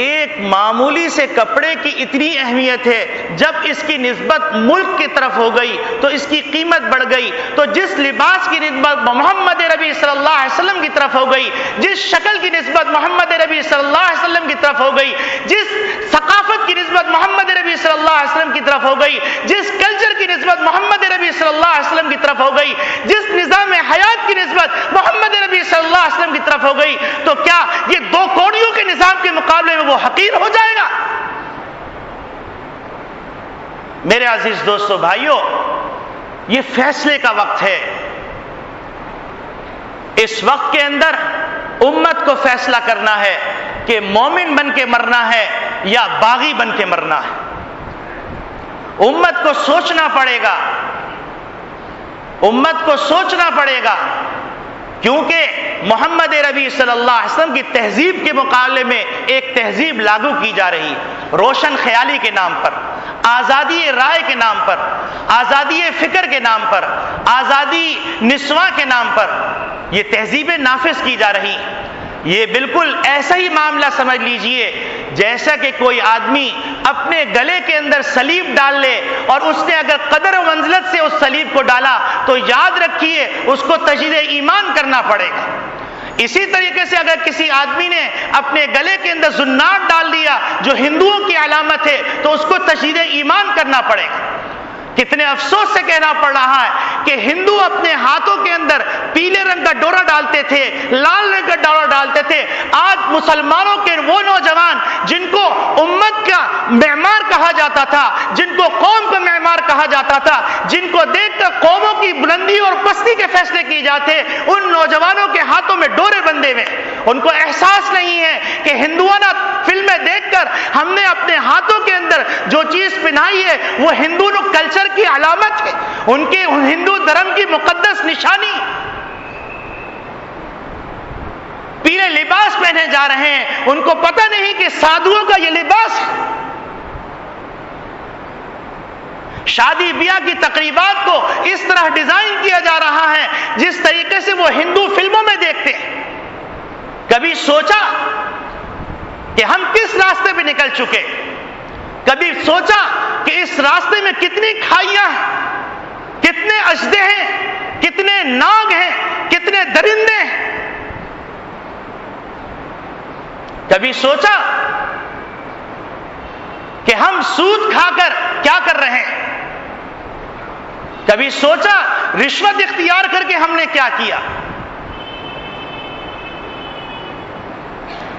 A: ایک معمولی سے کپڑے کی اتنی اہمیت ہے, جب اس کی نسبت ملک کی طرف ہو گئی تو اس کی قیمت بڑھ گئی. تو جس لباس کی نسبت محمد ربی صلی اللہ علیہ وسلم کی طرف ہو گئی, جس شکل کی نسبت محمد ربی صلی اللہ علیہ وسلم کی طرف ہو گئی, جس ثقافت کی نسبت محمد ربی صلی اللہ علیہ وسلم کی طرف ہو گئی, جس کلچر کی نسبت محمد ربی صلی اللہ علیہ وسلم کی طرف ہو گئی, جس نظام حیات کی نسبت محمد ربی صلی اللہ علیہ وسلم کی طرف ہو گئی, تو کیا یہ 2 کوڑیوں کے نظام کے مقابلے میں وہ حقیر ہو جائے گا؟ میرے عزیز دوستو بھائیوں, یہ فیصلے کا وقت ہے. اس وقت کے اندر امت کو فیصلہ کرنا ہے کہ مومن بن کے مرنا ہے یا باغی بن کے مرنا ہے. امت کو سوچنا پڑے گا, امت کو سوچنا پڑے گا, کیونکہ محمد ربی صلی اللہ علیہ وسلم کی تہذیب کے مقابلے میں ایک تہذیب لاگو کی جا رہی ہے, روشن خیالی کے نام پر, آزادی رائے کے نام پر, آزادی فکر کے نام پر, آزادی نسواں کے نام پر یہ تہذیبیں نافذ کی جا رہی. یہ بالکل ایسا ہی معاملہ سمجھ لیجئے جیسا کہ کوئی آدمی اپنے گلے کے اندر سلیب ڈال لے, اور اس نے اگر قدر و منزلت سے اس سلیب کو ڈالا تو یاد رکھیے اس کو تجدید ایمان کرنا پڑے گا. اسی طریقے سے اگر کسی آدمی نے اپنے گلے کے اندر زنار ڈال دیا جو ہندوؤں کی علامت ہے, تو اس کو تجدید ایمان کرنا پڑے گا. کتنے افسوس سے کہنا پڑ رہا ہے کہ ہندو اپنے ہاتھوں کے اندر پیلے رنگ کا ڈورا ڈالتے تھے, لال رنگ کا ڈورا ڈالتے تھے. آج مسلمانوں کے وہ نوجوان جن کو امت کا معمار کہا جاتا تھا, جن کو قوم کا معمار کہا جاتا تھا, جن کو دیکھ کر قوموں کی بلندی اور پستی کے فیصلے کیے جاتے, ان نوجوانوں کے ہاتھوں میں ڈورے بندے ہوئے. ان کو احساس نہیں ہے کہ ہندوانہ فلمیں دیکھ کر ہم نے اپنے ہاتھوں کے اندر جو چیز پہنائی ہے وہ ہندو کلچر کی علامت ہے, ان کے ہندو دھرم کی مقدس نشانی. پیلے لباس پہنے جا رہے ہیں, ان کو پتہ نہیں کہ سادھوؤں کا یہ لباس ہے. شادی بیاہ کی تقریبات کو اس طرح ڈیزائن کیا جا رہا ہے جس طریقے سے وہ ہندو فلموں میں دیکھتے ہیں. کبھی سوچا کہ ہم کس راستے پہ نکل چکے؟ کبھی سوچا کہ اس راستے میں کتنی کھائیاں ہیں, کتنے اژدھے ہیں, کتنے ناگ ہیں, کتنے درندے ہیں؟ کبھی سوچا کہ ہم سود کھا کر کیا کر رہے ہیں؟ کبھی سوچا رشوت اختیار کر کے ہم نے کیا کیا؟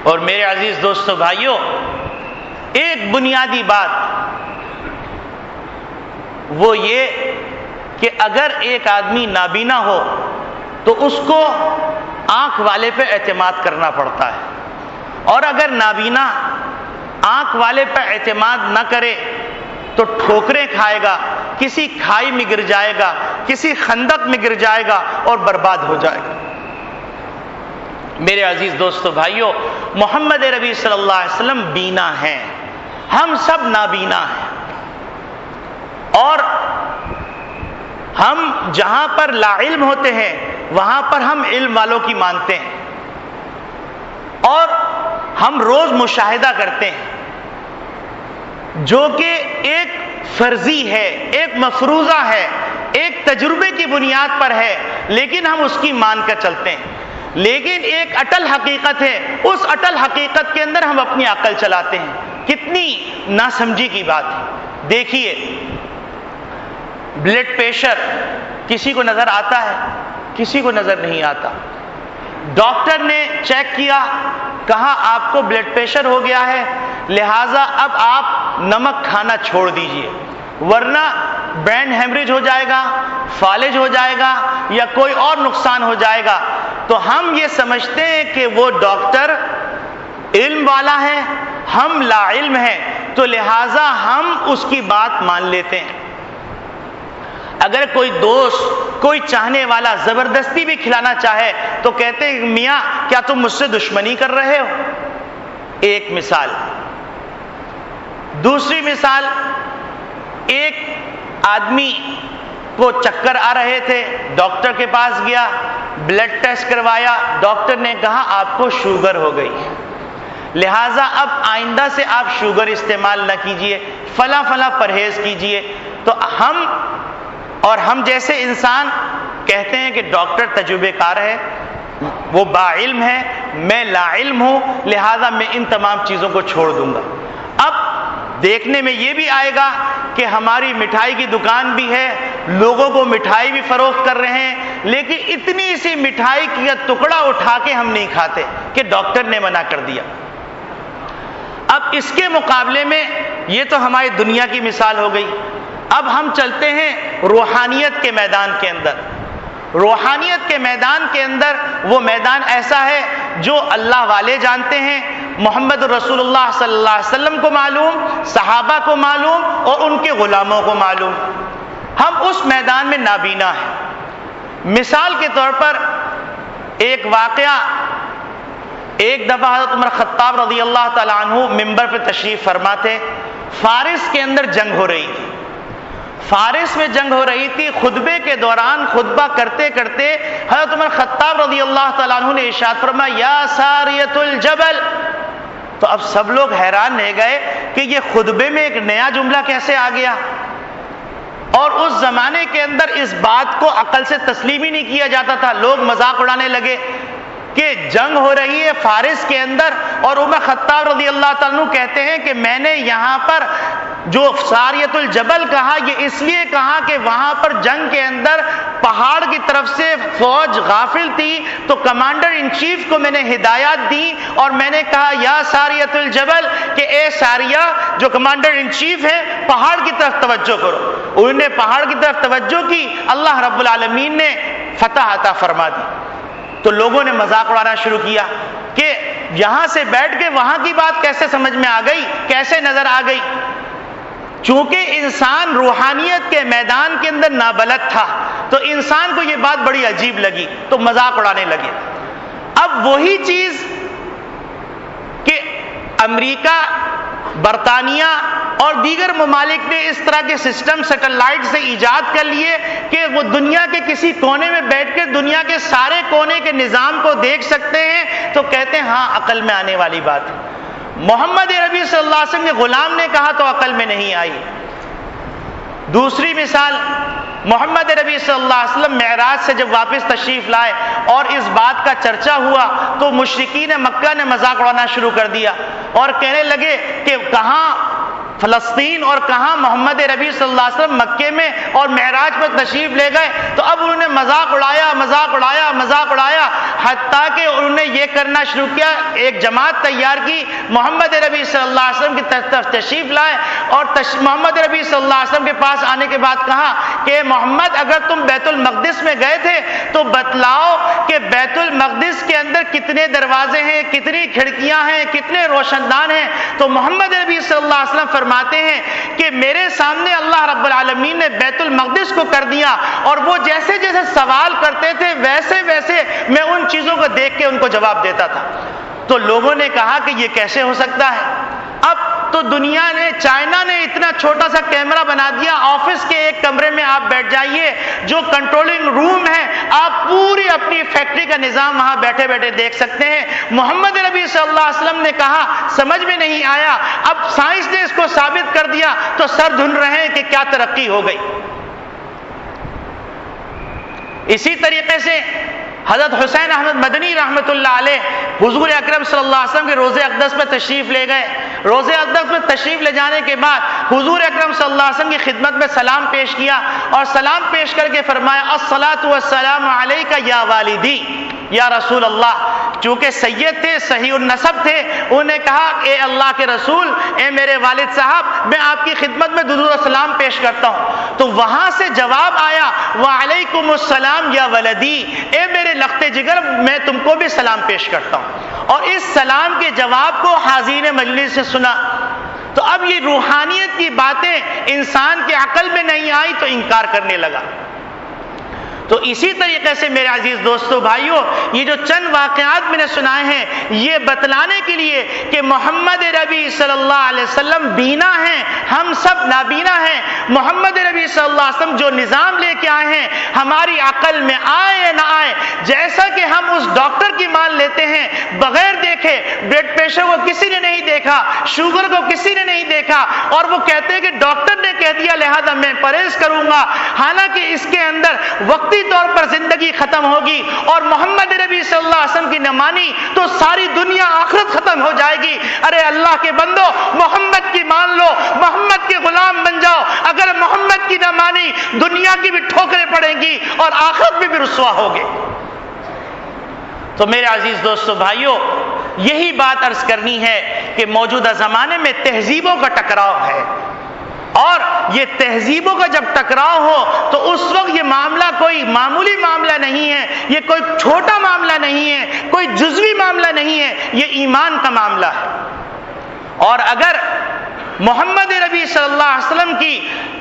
A: اور میرے عزیز دوستو بھائیوں, ایک بنیادی بات وہ یہ کہ اگر ایک آدمی نابینا ہو تو اس کو آنکھ والے پہ اعتماد کرنا پڑتا ہے، اور اگر نابینا آنکھ والے پہ اعتماد نہ کرے تو ٹھوکریں کھائے گا، کسی کھائی میں گر جائے گا، کسی خندق میں گر جائے گا اور برباد ہو جائے گا۔ میرے عزیز دوستو بھائیو، محمد ربی صلی اللہ علیہ وسلم بینا ہیں، ہم سب نابینا ہیں، اور ہم جہاں پر لا علم ہوتے ہیں وہاں پر ہم علم والوں کی مانتے ہیں، اور ہم روز مشاہدہ کرتے ہیں جو کہ ایک فرضی ہے، ایک مفروضہ ہے، ایک تجربے کی بنیاد پر ہے، لیکن ہم اس کی مان کر چلتے ہیں۔ لیکن ایک اٹل حقیقت ہے، اس اٹل حقیقت کے اندر ہم اپنی عقل چلاتے ہیں۔ کتنی ناسمجھی کی بات ہے۔ دیکھیے، بلڈ پریشر کسی کو نظر آتا ہے؟ کسی کو نظر نہیں آتا۔ ڈاکٹر نے چیک کیا، کہا آپ کو بلڈ پریشر ہو گیا ہے، لہٰذا اب آپ نمک کھانا چھوڑ دیجئے، ورنہ برین ہیمریج ہو جائے گا، فالج ہو جائے گا، یا کوئی اور نقصان ہو جائے گا۔ تو ہم یہ سمجھتے ہیں کہ وہ ڈاکٹر علم والا ہے، ہم لا علم ہیں، تو لہٰذا ہم اس کی بات مان لیتے ہیں۔ اگر کوئی دوست، کوئی چاہنے والا زبردستی بھی کھلانا چاہے تو کہتے ہیں میاں کیا تم مجھ سے دشمنی کر رہے ہو؟ ایک مثال۔ دوسری مثال، ایک آدمی کو چکر آ رہے تھے، ڈاکٹر کے پاس گیا، بلڈ ٹیسٹ کروایا، ڈاکٹر نے کہا آپ کو شوگر ہو گئی، لہٰذا اب آئندہ سے آپ شوگر استعمال نہ کیجئے، فلاں فلاں پرہیز کیجئے۔ تو ہم جیسے انسان کہتے ہیں کہ ڈاکٹر تجربے کار ہے، وہ باعلم ہے، میں لا علم ہوں، لہٰذا میں ان تمام چیزوں کو چھوڑ دوں گا۔ اب دیکھنے میں یہ بھی آئے گا کہ ہماری مٹھائی کی دکان بھی ہے، لوگوں کو مٹھائی بھی فروخت کر رہے ہیں، لیکن اتنی سی مٹھائی کا ٹکڑا اٹھا کے ہم نہیں کھاتے کہ ڈاکٹر نے منع کر دیا۔ اب اس کے مقابلے میں یہ تو ہماری دنیا کی مثال ہو گئی۔ اب ہم چلتے ہیں روحانیت کے میدان کے اندر۔ روحانیت کے میدان کے اندر وہ میدان ایسا ہے جو اللہ والے جانتے ہیں، محمد رسول اللہ صلی اللہ علیہ وسلم کو معلوم، صحابہ کو معلوم، اور ان کے غلاموں کو معلوم۔ ہم اس میدان میں نابینا ہیں۔ مثال کے طور پر ایک واقعہ، ایک دفعہ حضرت عمر خطاب رضی اللہ تعالیٰ عنہ ممبر پہ تشریف فرما تھے، فارس کے اندر جنگ ہو رہی تھی۔ فارس میں جنگ ہو رہی تھی، خطبے کے دوران خطبہ کرتے کرتے حضرت عمر خطاب رضی اللہ تعالیٰ عنہ نے ارشاد فرمایا یا ساریۃ الجبل۔ تو اب سب لوگ حیران رہ گئے کہ یہ خطبے میں ایک نیا جملہ کیسے آ گیا، اور اس زمانے کے اندر اس بات کو عقل سے تسلیم ہی نہیں کیا جاتا تھا۔ لوگ مذاق اڑانے لگے کہ جنگ ہو رہی ہے فارس کے اندر، اور عمر خطاب رضی اللہ تعالیٰ عنہ کہتے ہیں کہ میں نے یہاں پر جو ساریۃ الجبل کہا، یہ اس لیے کہا کہ وہاں پر جنگ کے اندر پہاڑ کی طرف سے فوج غافل تھی، تو کمانڈر ان چیف کو میں نے ہدایات دی اور میں نے کہا یا ساریۃ الجبل، کہ اے ساریہ جو کمانڈر ان چیف ہے پہاڑ کی طرف توجہ کرو۔ انہوں نے پہاڑ کی طرف توجہ کی، اللہ رب العالمین نے فتح عطا فرما دی۔ تو لوگوں نے مذاق اڑانا شروع کیا کہ یہاں سے بیٹھ کے وہاں کی بات کیسے سمجھ میں آ گئی، کیسے نظر آ گئی۔ چونکہ انسان روحانیت کے میدان کے اندر نابلد تھا تو انسان کو یہ بات بڑی عجیب لگی، تو مذاق اڑانے لگے۔ اب وہی چیز کہ امریکہ، برطانیہ اور دیگر ممالک نے اس طرح کے سسٹم سیٹلائٹ سے ایجاد کر لیے کہ وہ دنیا کے کسی کونے میں بیٹھ کے دنیا کے سارے کونے کے نظام کو دیکھ سکتے ہیں، تو کہتے ہیں ہاں عقل میں آنے والی بات ہے۔ محمد عربی صلی اللہ علیہ وسلم کے غلام نے کہا تو عقل میں نہیں آئی۔ دوسری مثال، محمد عربی صلی اللہ علیہ وسلم معراج سے جب واپس تشریف لائے اور اس بات کا چرچا ہوا تو مشرکین مکہ نے مذاق اڑانا شروع کر دیا اور کہنے لگے کہ کہاں فلسطین اور کہاں محمد ربی صلی اللہ علیہ وسلم مکے میں اور معراج پر تشریف لے گئے تو اب انہوں نے مذاق اڑایا حتیٰ کہ انہوں نے یہ کرنا شروع کیا، ایک جماعت تیار کی، محمد ربی صلی اللہ علیہ وسلم کی طرف تشریف لائے اور محمد ربی صلی اللہ علیہ وسلم کے پاس آنے کے بعد کہا کہ محمد اگر تم بیت المقدس میں گئے تھے تو بتلاؤ کہ بیت المقدس کے اندر کتنے دروازے ہیں، کتنی کھڑکیاں ہیں، کتنے روشن دان ہیں؟ تو محمد نبی صلی اللہ علیہ وسلم فرماتے ہیں کہ میرے سامنے اللہ رب العالمین نے بیت المقدس کو کر دیا، اور وہ جیسے جیسے سوال کرتے تھے ویسے ویسے میں ان چیزوں کو دیکھ کے ان کو جواب دیتا تھا۔ تو لوگوں نے کہا کہ یہ کیسے ہو سکتا ہے؟ اب تو دنیا نے، چائنا نے اتنا چھوٹا سا کیمرہ بنا دیا، آفس کے ایک کمرے میں آپ بیٹھ جائیے، جو کنٹرولنگ روم ہے آپ پوری اپنی فیکٹری کا نظام وہاں بیٹھے بیٹھے دیکھ سکتے ہیں۔ محمد نبی صلی اللہ علیہ وسلم نے کہا سمجھ میں نہیں آیا، اب سائنس نے اس کو ثابت کر دیا تو سر دھن رہے ہیں کہ کیا ترقی ہو گئی۔ اسی طریقے سے حضرت حسین احمد مدنی رحمۃ اللہ علیہ حضور اکرم صلی اللہ علیہ وسلم کے روضہ اقدس میں تشریف لے گئے۔ روضہ اقدس میں تشریف لے جانے کے بعد حضور اکرم صلی اللہ علیہ وسلم کی خدمت میں سلام پیش کیا، اور سلام پیش کر کے فرمایا الصلاۃ والسلام علیک یا والدی یا رسول اللہ۔ چونکہ سید تھے، صحیح النسب تھے، انہوں نے کہا اے اللہ کے رسول، اے میرے والد صاحب، میں آپ کی خدمت میں درود و سلام پیش کرتا ہوں۔ تو وہاں سے جواب آیا وعلیکم السلام یا ولدی، اے میرے لخت جگر، میں تم کو بھی سلام پیش کرتا ہوں۔ اور اس سلام کے جواب کو حاضرین مجلس سے سنا۔ تو اب یہ روحانیت کی باتیں انسان کے عقل میں نہیں آئی تو انکار کرنے لگا۔ تو اسی طریقے سے میرے عزیز دوستو بھائیوں، یہ جو چند واقعات میں نے سنائے ہیں یہ بتلانے کے لیے کہ محمد نبی صلی اللہ علیہ وسلم بینا ہیں، ہم سب نابینا ہیں۔ محمد نبی صلی اللہ علیہ وسلم جو نظام لے کے آئے ہیں ہماری عقل میں آئے یا نہ آئے، جیسا کہ ہم اس ڈاکٹر کی مان لیتے ہیں بغیر دیکھے، بلڈ پریشر کو کسی نے نہیں دیکھا، شوگر کو کسی نے نہیں دیکھا، اور وہ کہتے ہیں کہ ڈاکٹر نے کہہ دیا لہذا میں پرہیز کروں گا، حالانکہ اس کے اندر وقتی طور پر زندگی ختم ہوگی، اور محمد نبی صلی اللہ علیہ وسلم کی نہ مانی تو ساری دنیا آخرت ختم ہو جائے گی۔ ارے اللہ کے بندو، محمد کی مان لو، محمد کے غلام بن جاؤ۔ اگر محمد کی نہ مانی دنیا کی بھی ٹھوکریں پڑیں گی اور آخرت میں بھی رسوا ہوگے۔ تو میرے عزیز دوستو بھائیوں، یہی بات عرض کرنی ہے کہ موجودہ زمانے میں تہذیبوں کا ٹکراؤ ہے، اور یہ تہذیبوں کا جب ٹکراؤ ہو تو اس وقت یہ معاملہ کوئی معمولی معاملہ نہیں ہے، یہ کوئی چھوٹا معاملہ نہیں ہے، کوئی جزوی معاملہ نہیں ہے، یہ ایمان کا معاملہ ہے۔ اور اگر محمد نبی صلی اللہ علیہ وسلم کی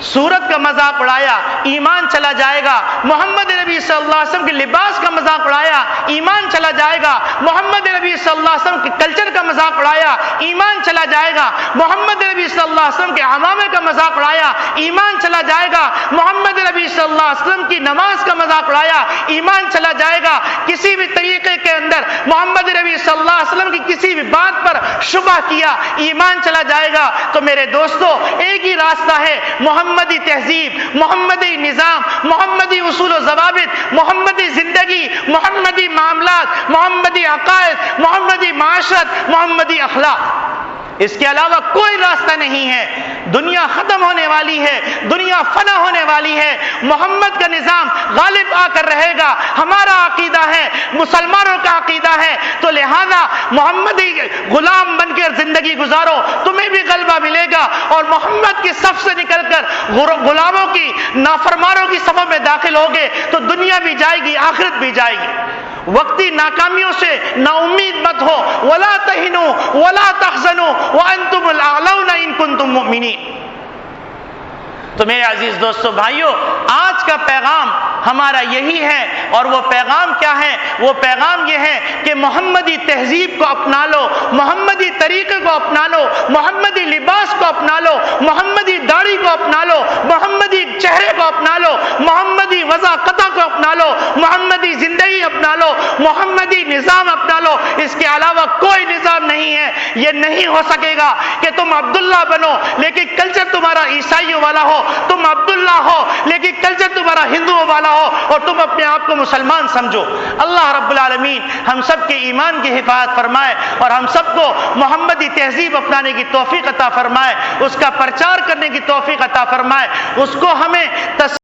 A: صورت کا مذاق اڑایا، ایمان چلا جائے گا۔ محمد نبی صلی اللہ علیہ وسلم کے لباس کا مذاق اڑایا، ایمان چلا جائے گا۔ محمد نبی صلی اللہ علیہ وسلم کے کلچر کا مذاق اڑایا، ایمان چلا جائے گا۔ محمد نبی صلی اللہ علیہ وسلم کے عمامے کا مذاق اڑایا، ایمان چلا جائے گا۔ محمد نبی صلی اللہ علیہ وسلم کی نماز کا مذاق اڑایا، ایمان چلا جائے گا۔ کسی بھی طریقے کے اندر محمد نبی صلی اللہ علیہ وسلم کی کسی بھی بات پر شبہ کیا، ایمان چلا جائے گا۔ تو میرے دوستو، ایک ہی راستہ ہے، محمدی تہذیب، محمدی نظام، محمدی اصول و ضوابط، محمدی زندگی، محمدی معاملات، محمدی عقائد، محمدی معاشرت، محمدی اخلاق۔ اس کے علاوہ کوئی راستہ نہیں ہے۔ دنیا ختم ہونے والی ہے، دنیا فنا ہونے والی ہے، محمد کا نظام غالب آ کر رہے گا، ہمارا عقیدہ ہے، مسلمانوں کا عقیدہ ہے۔ تو لہذا محمدی غلام بن کر زندگی گزارو، تمہیں بھی غلبہ ملے گا، اور محمد کی صف سے نکل کر غلاموں کی، نافرمانوں کی صفوں میں داخل ہوگے تو دنیا بھی جائے گی، آخرت بھی جائے گی۔ وقتی ناکامیوں سے نا امید مت ہو، ولا تہنوا ولا تحزنوا وانتم الاعلون ان کنتم مؤمنین۔ تو میرے عزیز دوستو بھائیوں، آج کا پیغام ہمارا یہی ہے، اور وہ پیغام کیا ہے؟ وہ پیغام یہ ہے کہ محمدی تہذیب کو اپنا لو، محمدی طریقے کو اپنا لو، محمدی لباس کو اپنا لو، محمدی داڑھی کو اپنا لو، محمدی چہرے کو اپنا لو، محمدی
B: وضاقتہ کو اپنا لو، محمدی زندگی اپنا لو، محمدی نظام اپنا لو، اس کے علاوہ کوئی نظام نہیں ہے۔ یہ نہیں ہو سکے گا کہ تم عبداللہ بنو لیکن کلچر تمہارا عیسائیوں والا ہو، تم عبداللہ ہو لیکن کلچر تمہارا ہندوؤں والا ہو اور تم اپنے آپ کو مسلمان سمجھو۔ اللہ رب العالمین ہم سب کے ایمان کی حفاظت فرمائے اور ہم سب کو محمدی تہذیب اپنانے کی توفیق عطا فرمائے، اس کا پرچار کرنے کی توفیق عطا فرمائے، اس کو ہمیں